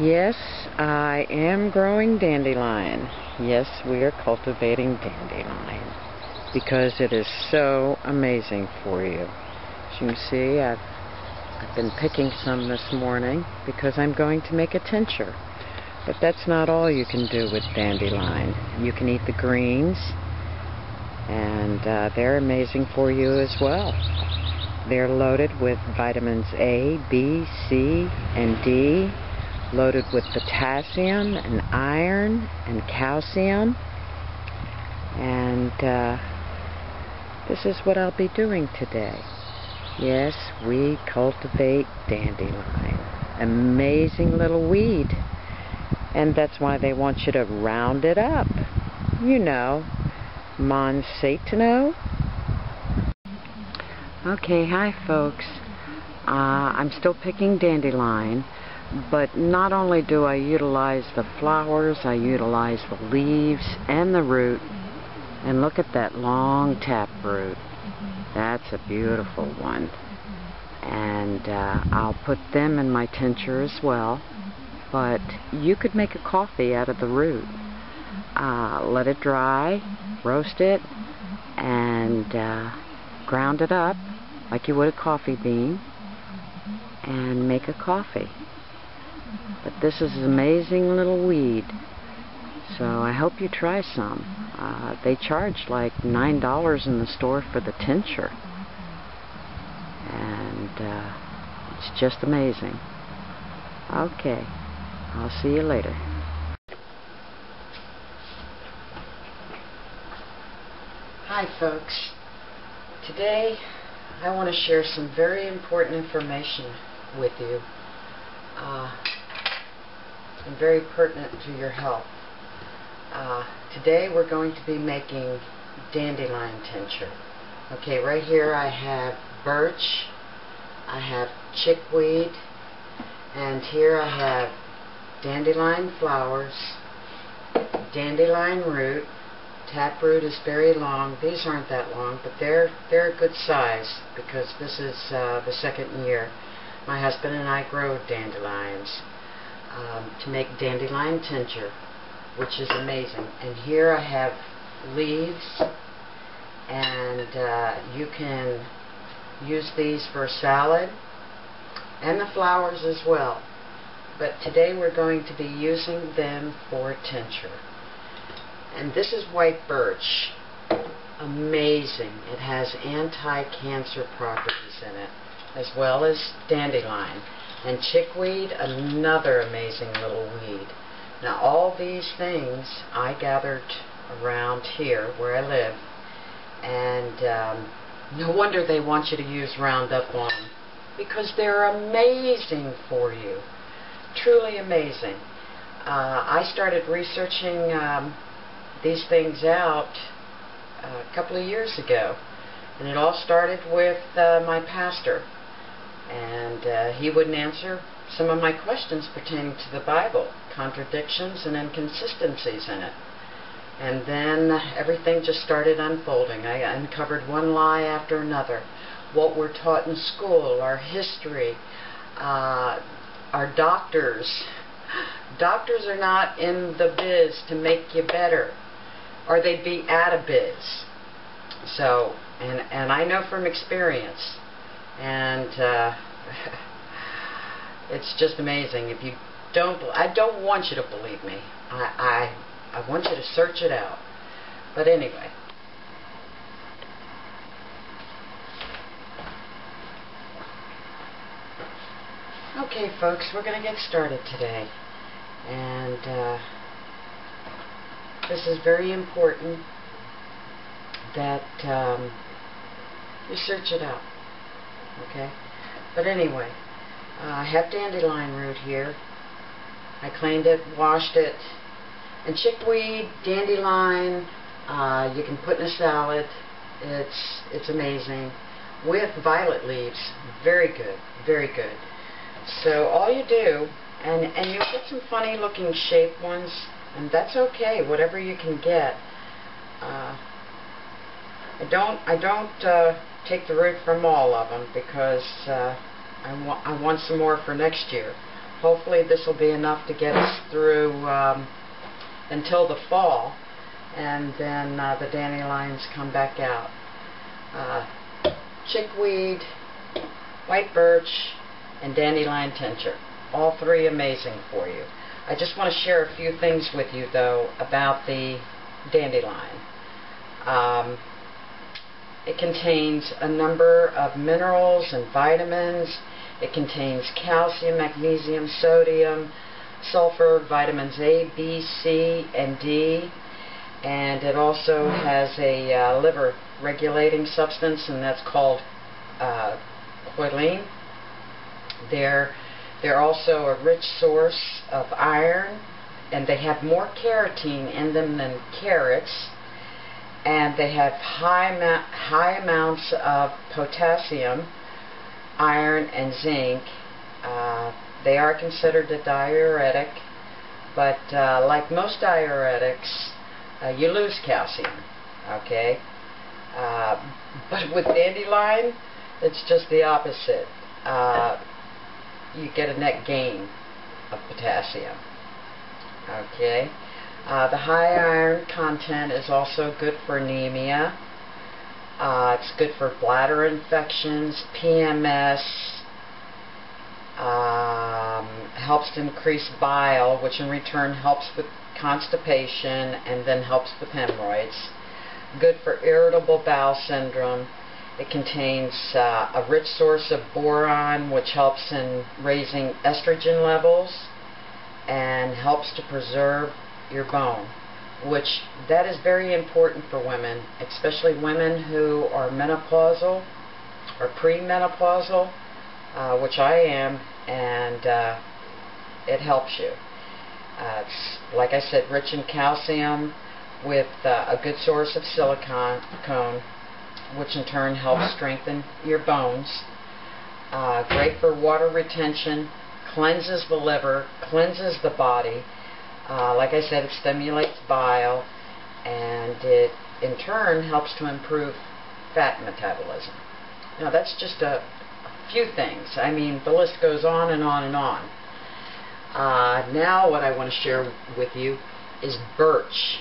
Yes, I am growing dandelion. Yes, we are cultivating dandelion because it is so amazing for you. As you can see, I've been picking some this morning because I'm going to make a tincture. But that's not all you can do with dandelion. You can eat the greens, and they're amazing for you as well. They're loaded with vitamins A, B, C, and D, loaded with potassium and iron and calcium. And this is what I'll be doing today. Yes, we cultivate dandelion. Amazing little weed. And that's why they want you to round it up. You know, Monsanto. Okay, hi folks. I'm still picking dandelion, but not only do I utilize the flowers, I utilize the leaves and the root. And look at that long taproot. That's a beautiful one. And I'll put them in my tincture as well. But you could make a coffee out of the root. Let it dry, roast it, and ground it up like you would a coffee bean, and make a coffee. But this is an amazing little weed, so I hope you try some. They charge like $9 in the store for the tincture, and it's just amazing. Okay, I'll see you later. Hi folks. Today I want to share some very important information with you and very pertinent to your health. Today we're going to be making dandelion tincture. Okay, right here I have birch, I have chickweed, and here I have dandelion flowers, dandelion root. Taproot is very long. These aren't that long, but they're a good size because this is the second year. My husband and I grow dandelions to make dandelion tincture, which is amazing. And here I have leaves, and you can use these for salad, and the flowers as well. But today we're going to be using them for tincture. And this is white birch. Amazing. It has anti-cancer properties in it, as well as dandelion. And chickweed, another amazing little weed. Now all these things I gathered around here where I live, and no wonder they want you to use Roundup on them, because they're amazing for you. Truly amazing. I started researching these things out a couple of years ago, and it all started with my pastor, and he wouldn't answer some of my questions pertaining to the Bible, contradictions and inconsistencies in it. And then everything just started unfolding. I uncovered one lie after another. What we're taught in school, our history, our doctors. Doctors are not in the biz to make you better, or they'd be out of biz. So, and I know from experience, and it's just amazing. If you don't, I don't want you to believe me. I want you to search it out. But anyway. Okay, folks, we're going to get started today. And this is very important that you search it out. Okay? But anyway, I have dandelion root here. I cleaned it, washed it. And chickweed, dandelion, you can put in a salad. It's amazing. With violet leaves. Very good. Very good. So all you do, and you get some funny looking shaped ones, and that's okay, whatever you can get. I don't take the root from all of them because I want some more for next year. hopefully this will be enough to get us through until the fall, and then the dandelions come back out. Chickweed, white birch, and dandelion tincture. All three amazing for you. I just want to share a few things with you, though, about the dandelion. It contains a number of minerals and vitamins. It contains calcium, magnesium, sodium, sulfur, vitamins A, B, C, and D. And it also has a liver regulating substance, and that's called choline. They're also a rich source of iron, and they have more carotene in them than carrots, and they have high amounts of potassium, iron, and zinc. They are considered a diuretic, but like most diuretics, you lose calcium, okay? But with dandelion, it's just the opposite. You get a net gain of potassium. Okay. The high iron content is also good for anemia. It's good for bladder infections, PMS. Helps to increase bile, which in return helps with constipation and then helps with hemorrhoids. Good for irritable bowel syndrome. It contains a rich source of boron, which helps in raising estrogen levels and helps to preserve your bone, which that is very important for women, especially women who are menopausal or premenopausal, which I am, and it helps you. It's, like I said, rich in calcium with a good source of silicone, which in turn helps strengthen your bones. Great for water retention, cleanses the liver, cleanses the body. Like I said, it stimulates bile, and it in turn helps to improve fat metabolism. Now that's just a few things. I mean, the list goes on and on and on. Now what I want to share with you is birch.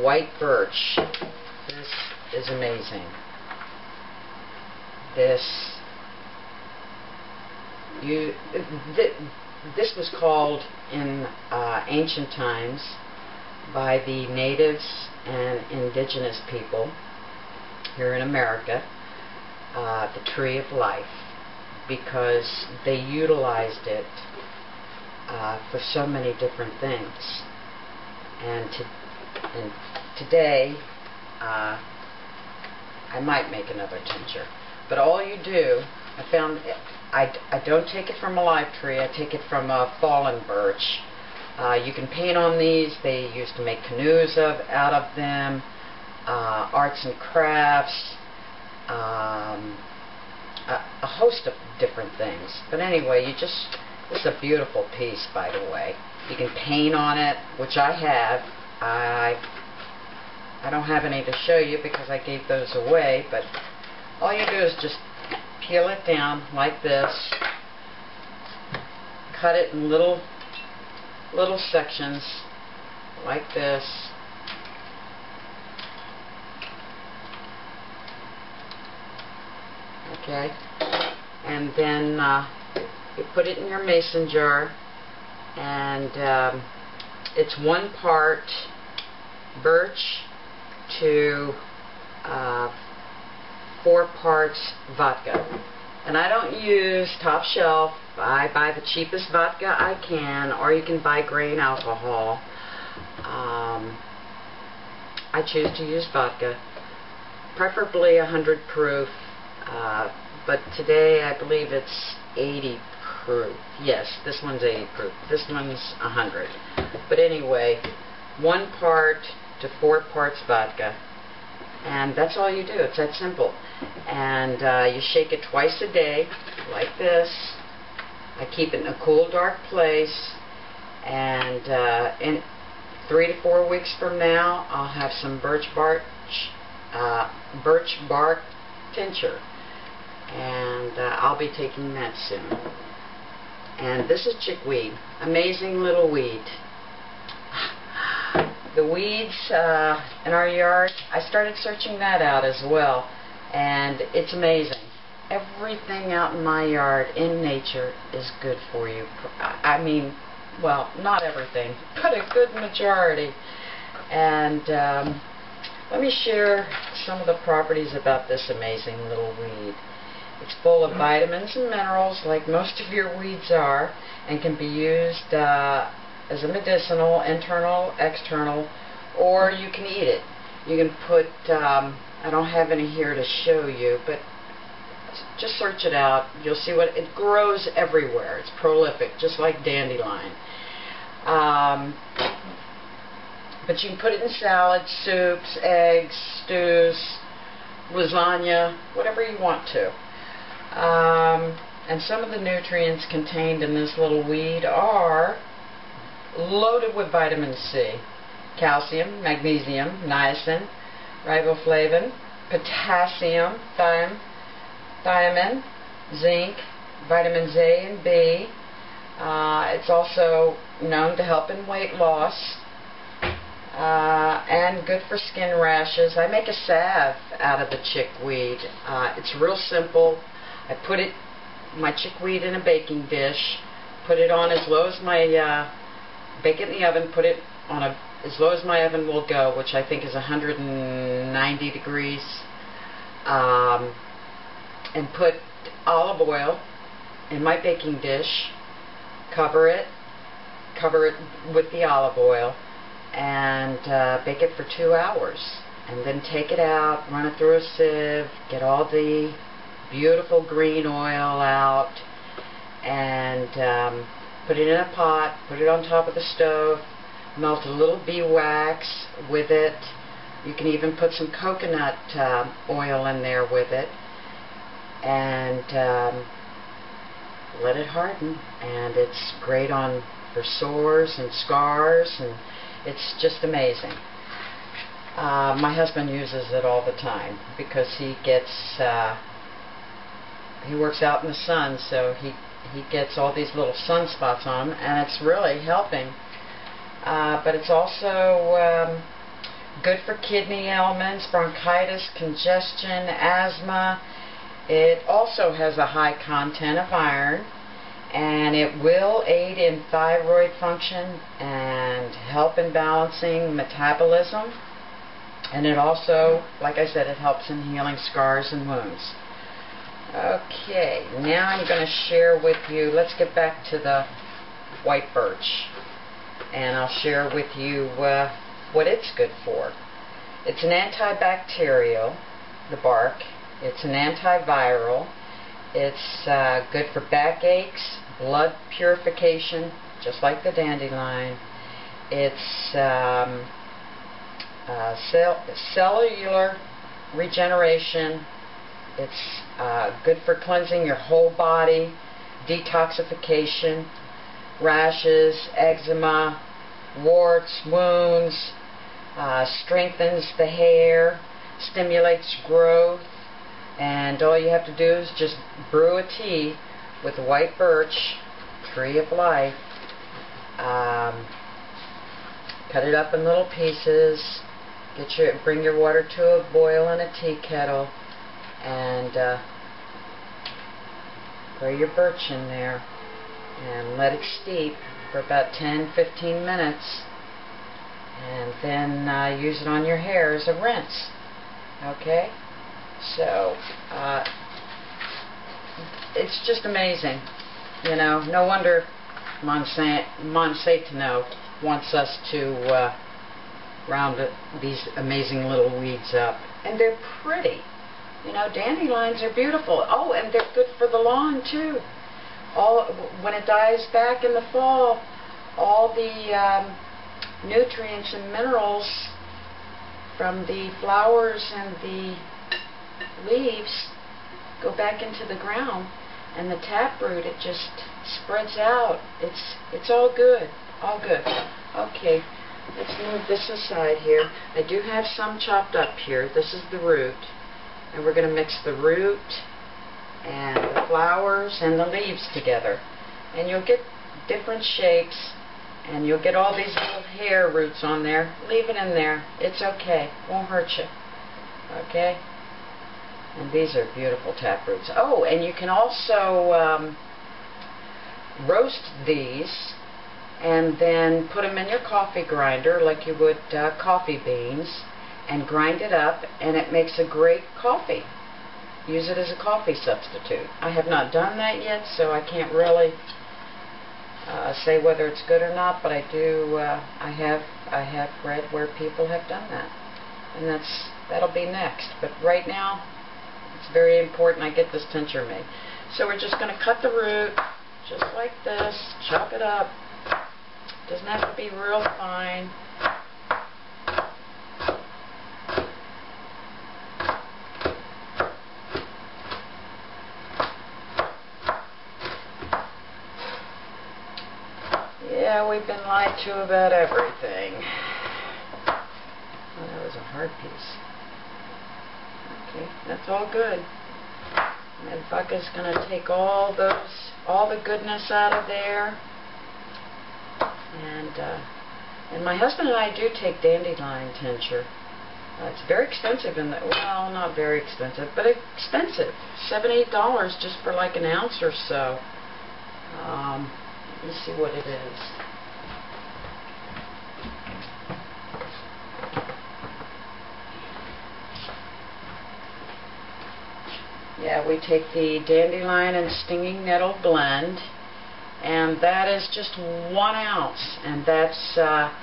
White birch. This is amazing. This was called in ancient times by the natives and indigenous people here in America, the tree of life, because they utilized it for so many different things. And today I might make another tincture. But all you do, I found, I don't take it from a live tree, I take it from a fallen birch. You can paint on these. They used to make canoes out of them, arts and crafts, a host of different things. But anyway, this is a beautiful piece, by the way. You can paint on it, which I have. I don't have any to show you because I gave those away, but all you do is just peel it down like this, cut it in little sections like this, okay, and then you put it in your mason jar, and it's 1 part birch to 4 parts vodka. And I don't use top shelf. I buy the cheapest vodka I can, or you can buy grain alcohol. I choose to use vodka, preferably 100 proof, but today I believe it's 80 proof. Yes, this one's 80 proof. This one's 100. But anyway, 1 part to 4 parts vodka. And that's all you do. It's that simple. And you shake it twice a day, like this. I keep it in a cool, dark place. And in 3 to 4 weeks from now, I'll have some birch bark tincture. And I'll be taking that soon. And this is chickweed. Amazing little weed. The weeds in our yard, I started searching that out as well, and it's amazing. Everything out in my yard in nature is good for you. I mean, well, not everything, but a good majority. And let me share some of the properties about this amazing little weed. It's full of vitamins and minerals, like most of your weeds are, and can be used as a medicinal, internal, external, or you can eat it. You can put, I don't have any here to show you, but just search it out. You'll see what it grows everywhere. It's prolific, just like dandelion. But you can put it in salads, soups, eggs, stews, lasagna, whatever you want to. And some of the nutrients contained in this little weed are loaded with vitamin C, calcium, magnesium, niacin, riboflavin, potassium, thiamine, zinc, vitamins A and B. It's also known to help in weight loss and good for skin rashes. I make a salve out of the chickweed. It's real simple. I put my chickweed in a baking dish, put it on as low as my, bake it in the oven, put it on as low as my oven will go, which I think is 190 degrees, and put olive oil in my baking dish, cover it with the olive oil, and bake it for 2 hours. And then take it out, run it through a sieve, get all the beautiful green oil out, and put it in a pot, put it on top of the stove, melt a little beeswax with it. You can even put some coconut oil in there with it, and let it harden. And it's great for sores and scars, and it's just amazing. My husband uses it all the time because he works out in the sun, so he gets all these little sunspots on him, and it's really helping. But it's also good for kidney ailments, bronchitis, congestion, asthma. It also has a high content of iron, and it will aid in thyroid function and help in balancing metabolism. And it also, like I said, it helps in healing scars and wounds. Okay, now I'm going to share with you, let's get back to the white birch, and I'll share with you what it's good for. It's an antibacterial, the bark. It's an antiviral. It's good for backaches, blood purification, just like the dandelion. It's cellular regeneration. It's good for cleansing your whole body, detoxification, rashes, eczema, warts, wounds, strengthens the hair, stimulates growth, and all you have to do is just brew a tea with white birch, tree of life, cut it up in little pieces, bring your water to a boil in a tea kettle, and throw your birch in there and let it steep for about 10-15 minutes, and then use it on your hair as a rinse. Okay, so it's just amazing. You know, no wonder Monsanto wants us to round these amazing little weeds up, and they're pretty. You know, dandelions are beautiful. Oh, and they're good for the lawn too. When it dies back in the fall, all the nutrients and minerals from the flowers and the leaves go back into the ground, and the taproot, it just spreads out. It's all good, all good. Okay, let's move this aside here. I do have some chopped up here. This is the root. And we're going to mix the root and the flowers and the leaves together. and you'll get different shapes, and you'll get all these little hair roots on there. Leave it in there. It's okay. Won't hurt you. Okay? And these are beautiful tap roots. Oh, and you can also roast these and then put them in your coffee grinder like you would coffee beans, and grind it up, and it makes a great coffee. Use it as a coffee substitute. I have not done that yet, so I can't really say whether it's good or not, but I do. I have read where people have done that, and that'll be next. But right now, it's very important I get this tincture made. So we're just going to cut the root just like this, chop it up. Doesn't have to be real fine. Yeah, we've been lied to about everything. Oh, that was a hard piece. Okay, that's all good. That bucket's going to take all the goodness out of there. And my husband and I do take dandelion tincture. It's very expensive well, not very expensive, but expensive. $7-8 just for like an ounce or so. Let me see what it is. Yeah, we take the dandelion and stinging nettle blend, and that is just 1 ounce, and that's $8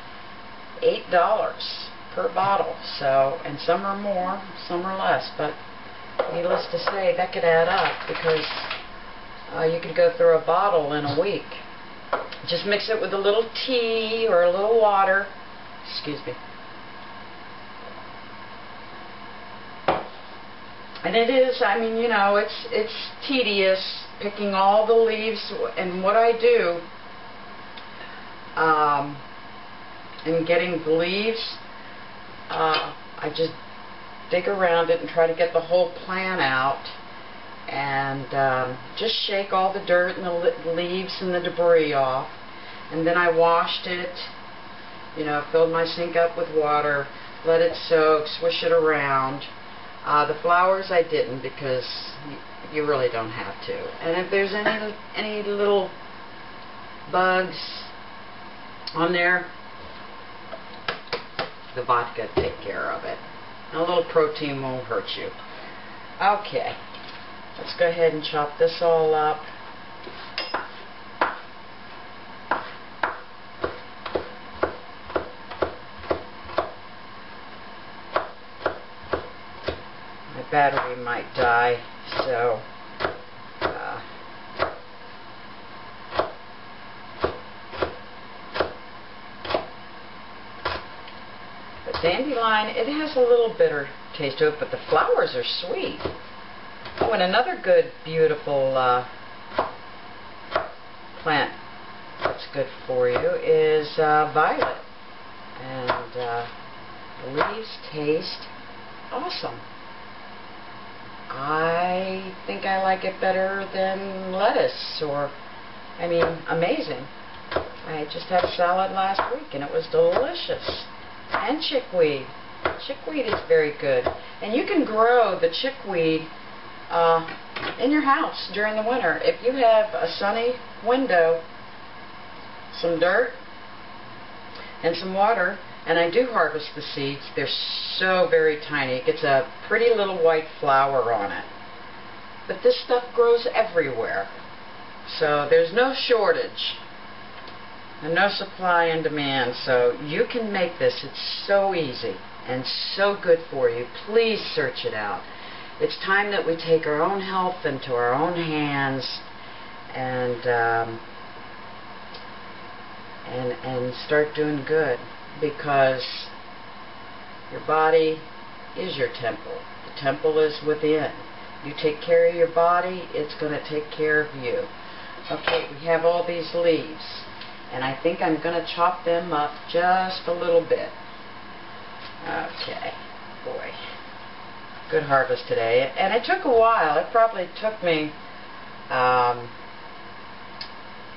per bottle. So, and some are more, some are less, but needless to say, that could add up, because you could go through a bottle in a week. Just mix it with a little tea or a little water. Excuse me. And it is, I mean, you know, it's tedious picking all the leaves. And what I do in getting the leaves, I just dig around it and try to get the whole plant out, and just shake all the dirt and the leaves and the debris off. And then I washed it, you know, filled my sink up with water, let it soak, swish it around. The flowers I didn't, because you really don't have to. And if there's any little bugs on there, the vodka will take care of it. And a little protein won't hurt you. Okay, let's go ahead and chop this all up. Battery might die, so but dandelion, it has a little bitter taste to it, but the flowers are sweet. Oh, and another good, beautiful plant that's good for you is violet, and the leaves taste awesome. I think I like it better than lettuce, or, I mean, amazing. I just had salad last week and it was delicious. And chickweed. Chickweed is very good. And you can grow the chickweed in your house during the winter. If you have a sunny window, some dirt, and some water, and I do harvest the seeds. They're so very tiny. It gets a pretty little white flower on it. But this stuff grows everywhere. So there's no shortage and no supply and demand. So you can make this. It's so easy and so good for you. Please search it out. It's time that we take our own health into our own hands and start doing good. Because your body is your temple. The temple is within. You take care of your body, it's going to take care of you. Okay, we have all these leaves, and I think I'm going to chop them up just a little bit. Okay, boy, good harvest today. And it took a while. It probably took me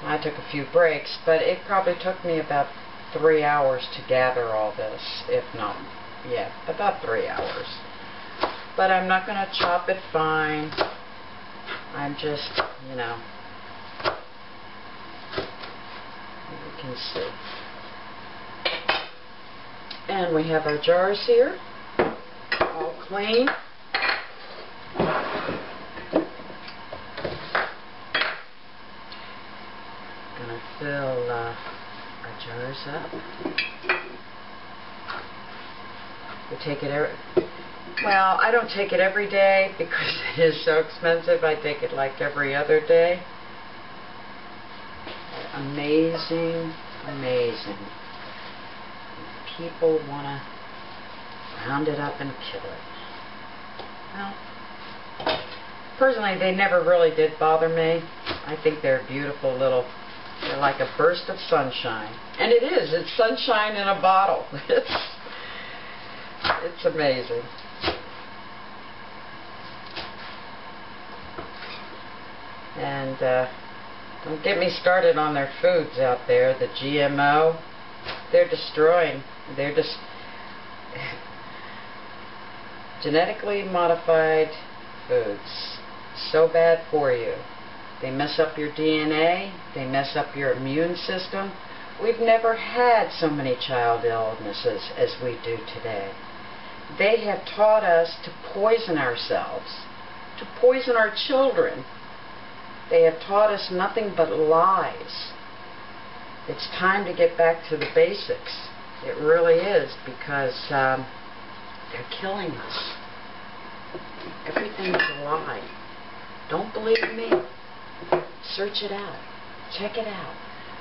I took a few breaks, but it probably took me about 3 hours to gather all this, if not, yeah, about 3 hours. But I'm not going to chop it fine. I'm just, you know, you can see. And we have our jars here, all clean. Gonna fill our jars up. We take it well, I don't take it every day because it is so expensive. I take it like every other day. Amazing, amazing. People want to round it up and kill it. Well, personally, they never really did bother me. I think they're beautiful little, they're like a burst of sunshine. And it is, it's sunshine in a bottle. It's amazing. And don't get me started on their foods out there, the GMO. They're destroying. They're just genetically modified foods. So bad for you. They mess up your DNA. They mess up your immune system. We've never had so many child illnesses as we do today. They have taught us to poison ourselves, to poison our children. They have taught us nothing but lies. It's time to get back to the basics. It really is, because they're killing us. Everything's a lie. Don't believe me. Search it out. Check it out.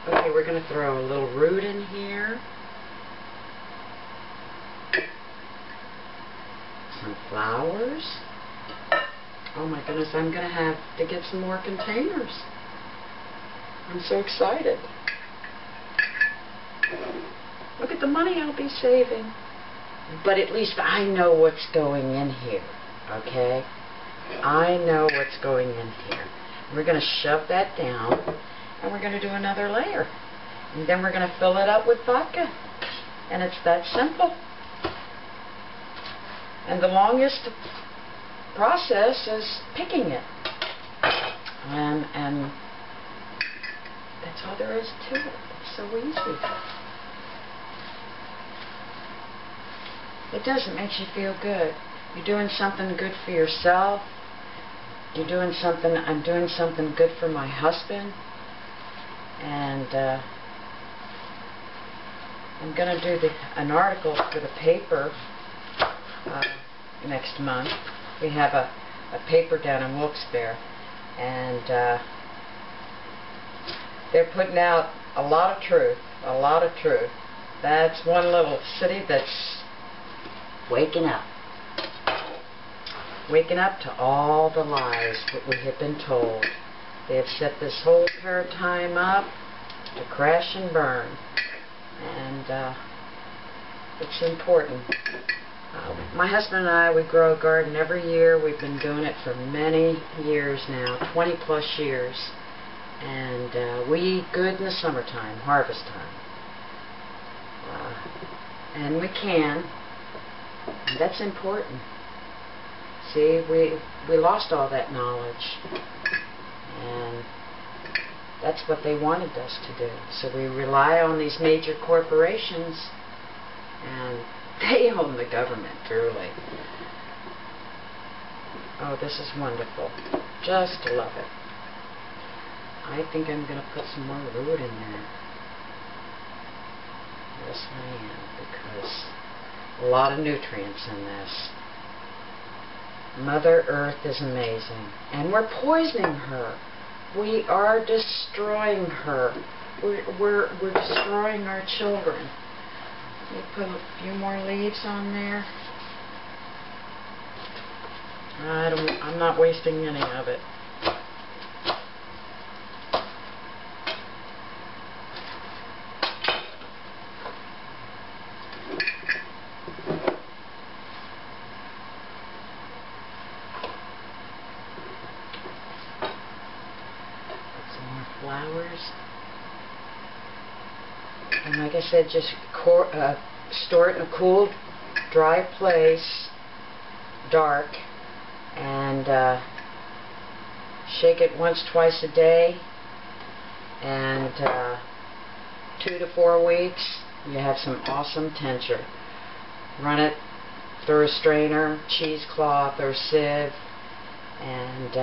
Okay, we're going to throw a little root in here. Some flowers. Oh my goodness, I'm going to have to get some more containers. I'm so excited. Look at the money I'll be saving. But at least I know what's going in here, okay? I know what's going in here. We're going to shove that down, and we're going to do another layer. And then we're going to fill it up with vodka. And it's that simple. And the longest process is picking it. And that's all there is to it. It's so easy. It does. It makes you feel good. You're doing something good for yourself. You're doing something. I'm doing something good for my husband. And I'm going to do an article for the paper next month. We have a paper down in Wilkes-Barre, and they're putting out a lot of truth. A lot of truth. That's one little city that's waking up. Waking up to all the lies that we have been told. They have set this whole paradigm up to crash and burn. And it's important. My husband and I, we grow a garden every year. We've been doing it for many years now, 20 plus years. And we eat good in the summertime, harvest time. And we can. And that's important. See, we lost all that knowledge. And that's what they wanted us to do. So we rely on these major corporations, and they own the government, truly. Oh, this is wonderful. Just love it. I think I'm going to put some more root in there. Yes, I am, because a lot of nutrients in this. Mother Earth is amazing. And we're poisoning her. We are destroying her. We're destroying our children. Let me put a few more leaves on there. I'm not wasting any of it. Put some more flowers. And like I said, just store it in a cool, dry place, dark, and shake it once, twice a day, and 2 to 4 weeks, you have some awesome tincture. Run it through a strainer, cheesecloth, or sieve, and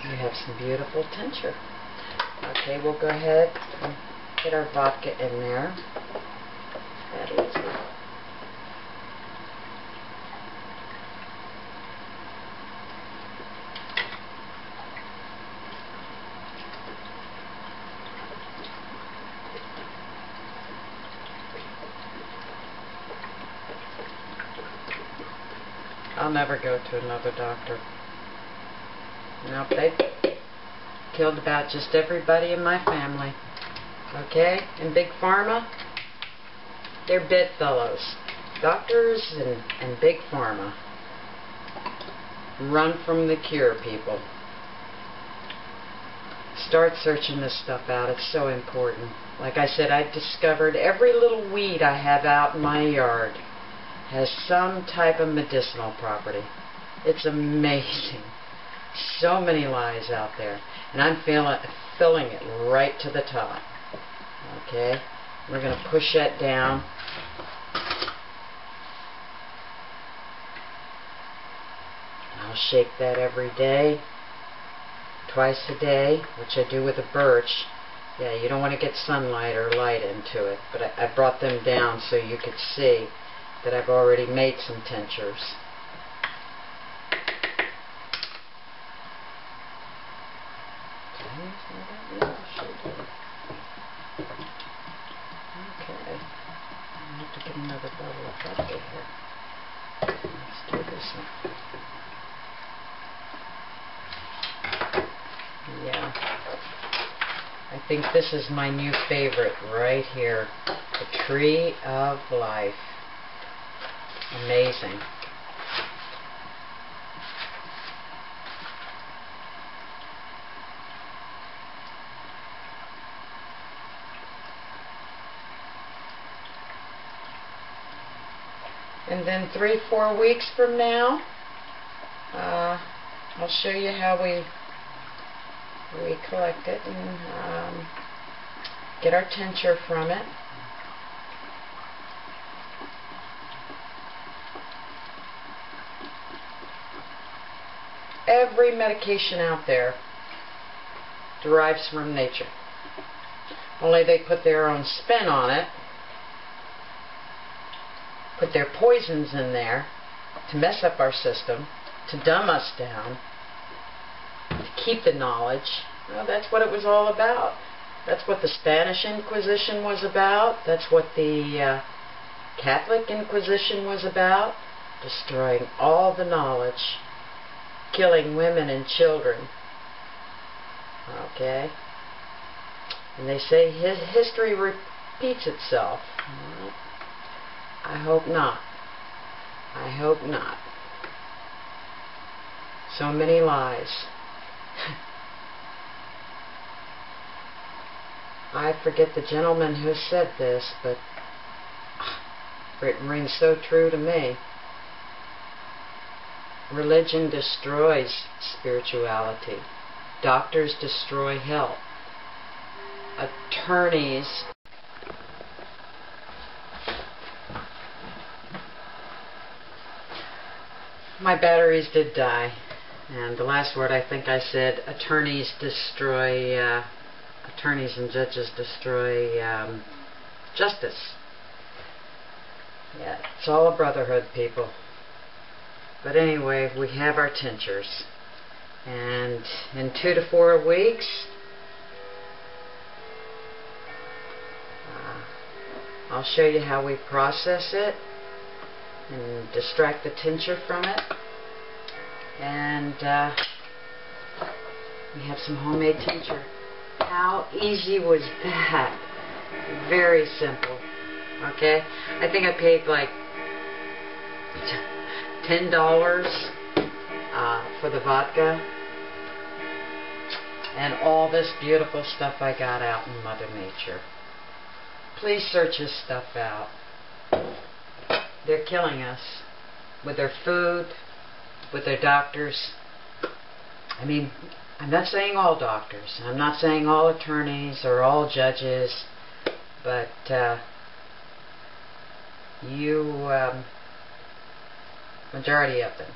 you have some beautiful tincture. Okay, we'll go ahead and get our vodka in there. That easy. I'll never go to another doctor. Nope, they killed about just everybody in my family. Okay? And Big Pharma, they're bedfellows. Doctors and Big Pharma. Run from the cure, people. Start searching this stuff out. It's so important. Like I said, I've discovered every little weed I have out in my yard has some type of medicinal property. It's amazing. So many lies out there. And I'm filling it right to the top. Okay? We're going to push that down. I'll shake that every day. Twice a day, which I do with a birch. Yeah, you don't want to get sunlight or light into it. But I brought them down so you could see that I've already made some tinctures. Okay. I have to get another bottle of vodka here. Let's do this one. Yeah. I think this is my new favorite right here. The Tree of Life. Amazing. And then 3-4 weeks from now, I'll show you how we collect it and get our tincture from it. Every medication out there derives from nature. Only they put their own spin on it, put their poisons in there to mess up our system, to dumb us down, to keep the knowledge. Well, that's what it was all about. That's what the Spanish Inquisition was about. That's what the Catholic Inquisition was about. Destroying all the knowledge. Killing women and children. Okay? And they say history repeats itself. I hope not. I hope not. So many lies. I forget the gentleman who said this, but it rings so true to me. Religion destroys spirituality. Doctors destroy health. Attorneys my batteries did die, and the last word I think I said, attorneys destroy attorneys and judges destroy justice. Yeah, it's all a brotherhood, people. But anyway, we have our tinctures, and in 2 to 4 weeks I'll show you how we process it and distract the tincture from it, and we have some homemade tincture. How easy was that? Very simple. Okay, I think I paid like $10 for the vodka and all this beautiful stuff I got out in Mother Nature. please search this stuff out. They're killing us with their food, with their doctors. I mean, I'm not saying all doctors, I'm not saying all attorneys or all judges, but majority of them.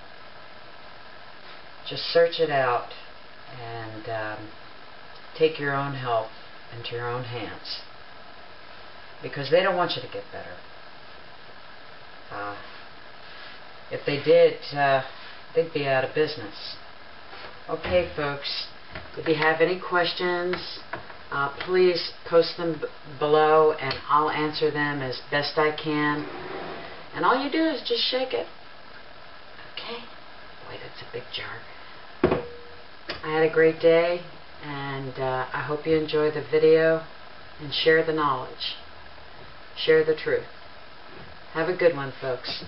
Just search it out and take your own health into your own hands, because they don't want you to get better. If they did, they'd be out of business. Okay, folks, if you have any questions, please post them below and I'll answer them as best I can. And all you do is just shake it. Okay? Boy, that's a big jar. I had a great day, and I hope you enjoy the video and share the knowledge. Share the truth. Have a good one, folks.